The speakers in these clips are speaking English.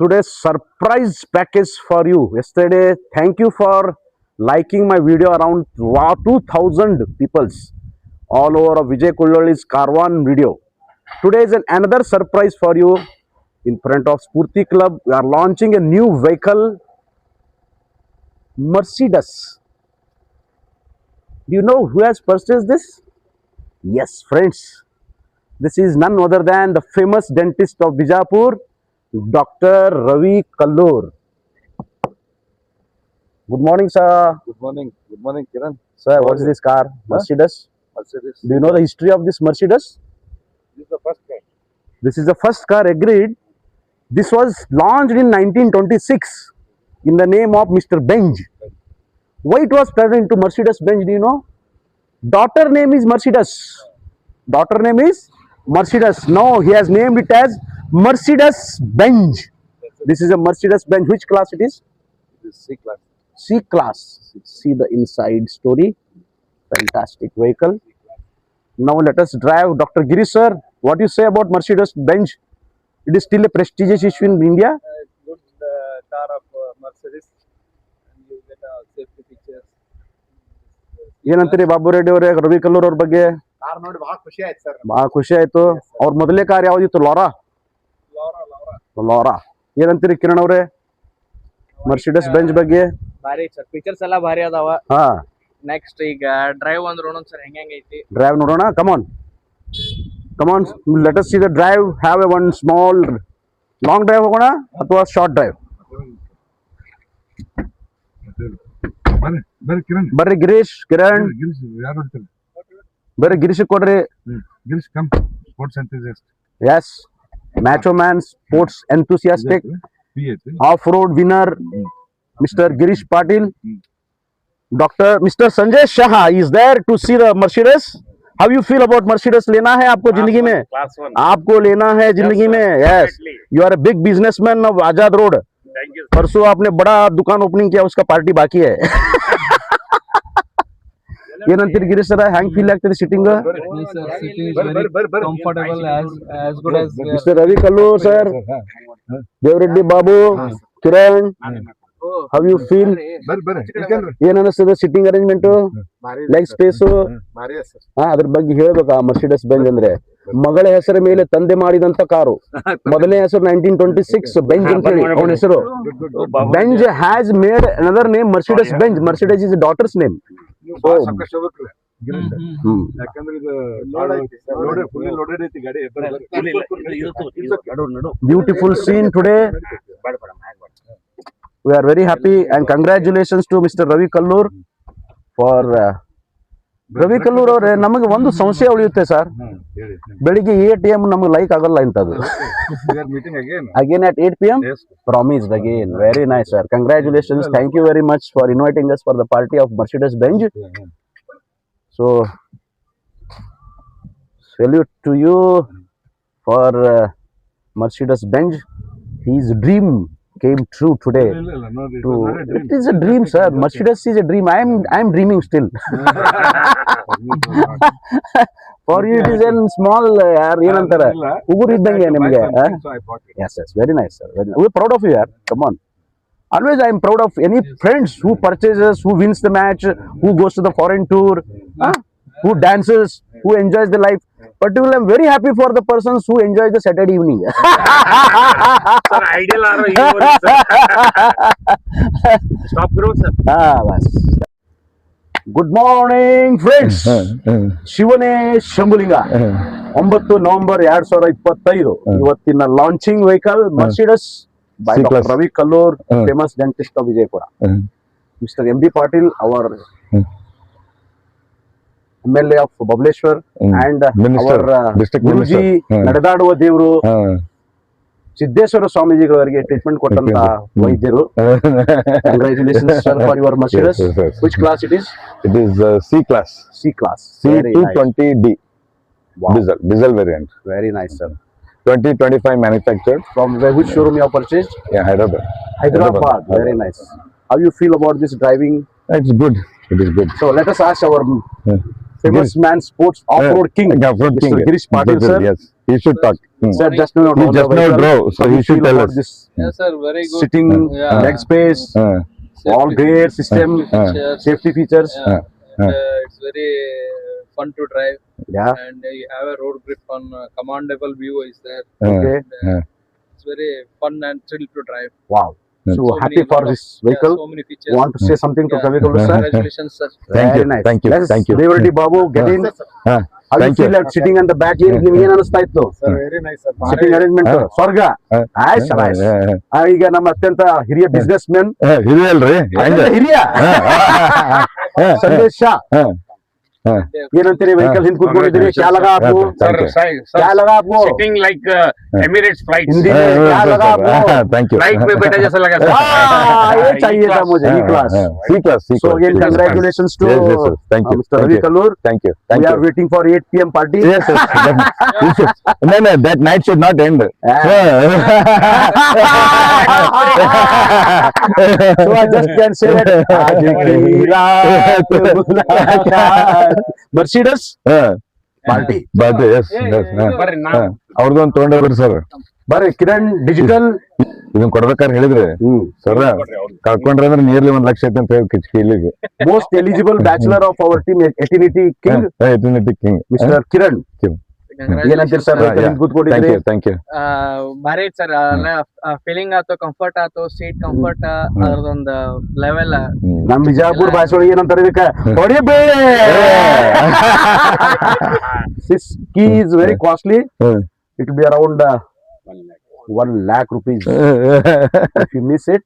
today's surprise package for you. Yesterday, thank you for liking my video. Around 2000 peoples all over of Vijay Kulloli's Carvan video. Today is another surprise for you. In front of Spurti Club, we are launching a new vehicle, Mercedes. Do you know who has purchased this? Yes, friends. This is none other than the famous dentist of Bijapur, Dr. Ravi Kallur. Good morning, sir. Good morning, Kiran. Sir, what is this car? Mercedes. Mercedes. Do you know the history of this Mercedes? This is the first car. This is the first car, agreed. This was launched in 1926 in the name of Mr. Benz. Why it was turned into Mercedes-Benz, do you know? Daughter name is Mercedes. Daughter name is Mercedes. No, he has named it as Mercedes-Benz. This is a Mercedes-Benz. Which class it is? This is C class. C class. See the inside story. Fantastic vehicle. Now let us drive. Dr. Girish sir, what do you say about Mercedes-Benz? It is still a prestigious issue in India. Good car of Mercedes, and you get safety features. ಏನಂತೀರಿ ಬಾಬು ರೆಡ್ಡಿ ಅವರೇ ರವಿ ಕಲ್ಲೂರ್ ಅವ್ರ ಬಗ್ಗೆ? Car ನೋಡಿ ಬಹಳ ಖುಷಿ ಆಯ್ತು sir. ಬಹಳ ಖುಷಿ ಆಯ್ತು. ಅವ್ರ ಮೊದಲೇ ಕಾರ್ ಯಾವ್ದಿತ್ತು? ಲೋರಾ. ಲೋರಾ. ಏನಂತೀರಿ ಕಿರಣ್ ಅವರೇ ಮರ್ಸಿಡಿಸ್ ಬೆಂಜ್ ಬಗ್ಗೆ? ಭಾರಿ ಸರ್, ಫೀಚರ್ಸ್ ಎಲ್ಲ ಭಾರಿ ಅದಾವ. ಹಾ, ನೆಕ್ಸ್ಟ್ ಈಗ ಡ್ರೈವ್ ಅಂದ್ರೆ ನೋಡೋಣ ಸರ್ ಹೆಂಗ್ ಐತಿ. ಡ್ರೈವ್ ನೋಡೋಣ. Come on let us see the drive. Have a one small long drive ಹೋಗೋಣ ಅಥವಾ ಶಾರ್ಟ್ ಡ್ರೈವ್? ಬರ್ರಿ ಗಿರೀಶ್, ಕಿರಣ್ ಬರ್ರಿ. ಗಿರೀಶ್ ಕೊಡ್ರಿ. Yes, macho man, sports enthusiastic, off road winner, mister Girish Patil. Doctor mister Sanjay Shah is there to see the Mercedes. How you feel about Mercedes? लेना है आपको जिंदगी में? आपको लेना है जिंदगी में? Yes. You are a big businessman of Azad road. परसों आपने बड़ा दुकान ओपनिंग किया, उसका पार्टी बाकी है. ಏನಂತೀರಿ ಗಿರೀಶ್ ಸರ್, ಹ್ಯಾಂಗ್ ಫೀಲ್ ಆಗ್ತದೆ sitting? Mister Ravi Kallur sir, Devareddy Babu, Kiran, how you feel? ಏನ್ ಅನಿಸ್ತದೆ ಸಿಟ್ಟಿಂಗ್ ಅರೇಂಜ್ಮೆಂಟ್, ಲೆಗ್ ಸ್ಪೇಸ್? ಅದ್ರ ಬಗ್ಗೆ ಹೇಳ್ಬೇಕಾ? ಮರ್ಸಿಡಿಸ್ ಬೆಂಜ್ ಅಂದ್ರೆ ಮಗಳ ಹೆಸರ ಮೇಲೆ ತಂದೆ ಮಾಡಿದಂತ ಕಾರು. ಮೊದಲನೇ ಹೆಸರು 1926 ಬೆಂಜ್ ಅಂತ ಹೇಳಿ ಅವನ ಹೆಸರು. Benz has made another name Mercedes Benz. Mercedes is daughters name. Beautiful scene today. We are very happy and congratulations to Mr. Ravi Kallur for Ravi Kallur ಅವರೇ, ನಮಗೆ ಒಂದು ಸಂಶಯ ಉಳಿಯುತ್ತೆ ಸರ್. ಬೆಳಿಗ್ಗೆ 8 AM ನಮಗೆ ಲೈಕ್ ಆಗಲ್ಲ ಇಂಥದ್ದು. Again at 8 PM? Promised again. Very nice sir. Congratulations. Thank you very much for inviting us for the party of Mercedes-Benz. So salute to you for Mercedes-Benz. His dream came true today. It is a dream sir. Mercedes is a dream. I am dreaming still. For you it is a small ಏನಂತಾರೆ ಉಗುರು ಇದ್ದಂಗೆ ನಿಮಗೆ. Yes, very nice sir. We are proud of you yaar. Come on. Always I am proud of any friends who purchases, who wins the match, who goes to the foreign tour, who dances, who enjoys the life. Particularly, I am very happy for the persons who enjoy the Saturday evening. Sir, ideal are you stop growth sir. Bas. Good morning friends. ಶಿವನೇ Shambhulinga. 9 November 2025 ಇವತ್ತಿನ launching vehicle Mercedes by Dr. Ravi Kallur, famous dentist of Vijaypura. Mr. M.B. Patil, our MLA of Bableshwar, and Minister, our District Guruji, ನಡೆದಾಡುವ ದೇವರು Siddeshwara ಸ್ವಾಮೀಜಿಗಳವರಿಗೆ treatment ಕೊಟ್ಟಂತ ವೈದ್ಯರು. Congratulations sir for your Mercedes. Which class it is? It is C class. C class. C220D. Wow. Diesel variant. Very nice sir. 2025 manufactured. From which showroom you have purchased? Yeah, Hyderabad. Hyderabad. Very nice. How you feel about this driving? It's good. It is good. So let us ask our famous man, sports off-road king, Off-road Mr. king. Girish Patil sir. Yes. He should talk. Sir, just now He just now drove, so he should tell us. This Yes, sir. Very good. sitting, Yeah. leg space, all great system, Features. safety features. Yeah. And, it's very fun to drive, Yeah. and you have a road grip on commandable view is there. Okay. And, it's very fun and thrill to drive. Wow. So So happy many for lot of- this vehicle. Yeah, so many features. Want to say something to Yeah. Kavikulur sir? Congratulations, sir. Thank you, Very nice. thank you, Let's thank you. Devareddy Babu, get in. ಹಾ, How you thank you. feel at sitting on the back? ನಿಮ್ಗೆ ಏನ್ ಅನಿಸ್ತಾ ಇತ್ತು? Very nice Sitting arrangement ಸ್ವರ್ಗ. ಆಯ್ತು ಶಬಾಷ್. ಈಗ ನಮ್ಮ ಅತ್ಯಂತ ಹಿರಿಯ ಬಿಸ್ನೆಸ್ ಮ್ಯಾನ್ ಹಿರಿಯಲ್ರಿ ಹಿರಿಯ ಸಂದೇಶ್ ಶಾ ಏನಂತೀರಿ ವೆಹಿಕಲ್ ಹಿಂದ್ ಕೂತ್ಕೊಂಡಿದ್ದೀರಿ ಕ್ಯಾ ಲಗಾ ಆಪ್ಕೋ ಕ್ಯಾ ಲಗಾ ಆಪ್ಕೋ Sitting like Emirates flights. Hindi में क्या लगा आपको ಥ್ಯಾಂಕ್ ಯು Flight में बैठा जैसा लगा sir. ये चाहिए था मुझे E class C class so again congratulations to thank you Mr. Ravi Kallur thank you we thank are you waiting for 8 p.m. party Yes, yes. No, no, that night should not end. so I just can say that आज की रात मुलाकात Mercedes party But yes, yes. ಬರ್ರಿ ನಾವು ಅವ್ರದ್ದೊಂದು ತೊಗೊಂಡ್ರಿ sir ಬರ್ರಿ Kiran digital ಇದನ್ನ ಕೊಡ್ಬೇಕಾದ್ರೆ ಹೇಳಿದ್ರೆ ಸರ್ ಕಳ್ಕೊಂಡ್ರೆ ಅಂದ್ರೆ ನಿಯರ್ಲಿ 1 ಲಕ್ಷ ಐತೆ ಅಂತ ಹೇಳಿ ಕಿಚ್ಕಿ ಇಲ್ಲಿಗೆ most eligible bachelor of our team Eternity King king Mr. Kiran ಏನಂತೀರಿ ಸರ್ ಥ್ಯಾಂಕ್ ಕೂತ್ಕೊಂಡಿದ್ರಿ ಯು ಥ್ಯಾಂಕ್ ಯು ಭಾರಿ ಐತ್ ಸರ್ ಫೀಲಿಂಗ್ ಆತು ಕಂಫರ್ಟ್ ಆತು ಸೀಟ್ ಕಂಫರ್ಟ್ ಅದ್ರದೊಂದು ಲೆವೆಲ್ ನಮ್ ಬಿಜಾಪುರ ಭಾಷೆ ಒಳಗೆ ಏನಂತಾರೆ ಇದಕ್ಕೆ ಹೊಡಿಬೇ this key is very costly it will be around 1 lakh rupees if you miss it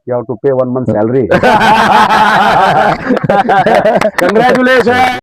you have to pay 1 month salary congratulations